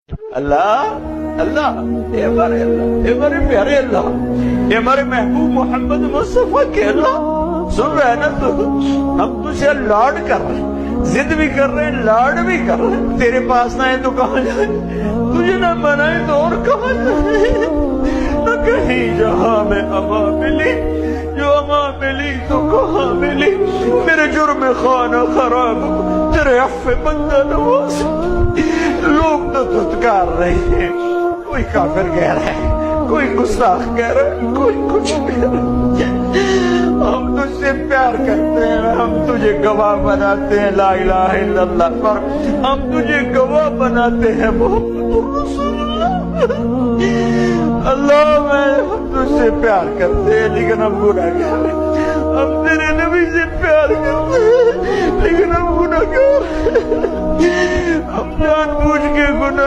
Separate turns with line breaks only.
اللہ اللہ، اے ہمارے پیارے اللہ، اے ہمارے محبوب محمد مصطفیٰ کے اللہ، سن رہے نا تو ہم تجھے لاڈ کر رہے ہیں، ضد بھی کر رہے ہیں، لاڈ بھی کر رہے ہیں۔ تیرے پاس نہ ہے تو کہاں جائیں، تجھے نہ منائے تو اور کہاں جائیں، نہ کہیں جہاں میں اما ملی، جو اما ملی تو کہاں ملی، میرے جرم خانہ خراب، تیرے عفو بندہ نواز۔ لوگ تو دھتکار رہے ہیں، کوئی کافر کہہ رہا ہے، کوئی گستاخ کہہ رہا ہے، کوئی کچھ کہہ رہا ہے۔ ہم تجھ سے پیار کرتے ہیں، ہم تجھے گواہ بناتے ہیں لا الہ الا اللہ پر، ہم تجھے گواہ بناتے ہیں محمد رسول اللہ۔ اللہ ہم تجھ سے پیار کرتے ہیں لیکن ہم گناہگار ہیں، ہم تیرے نبی سے پیار کرتے ہیں لیکن ہم گناہگار ہیں، ہم جان بوجھ کے گناہ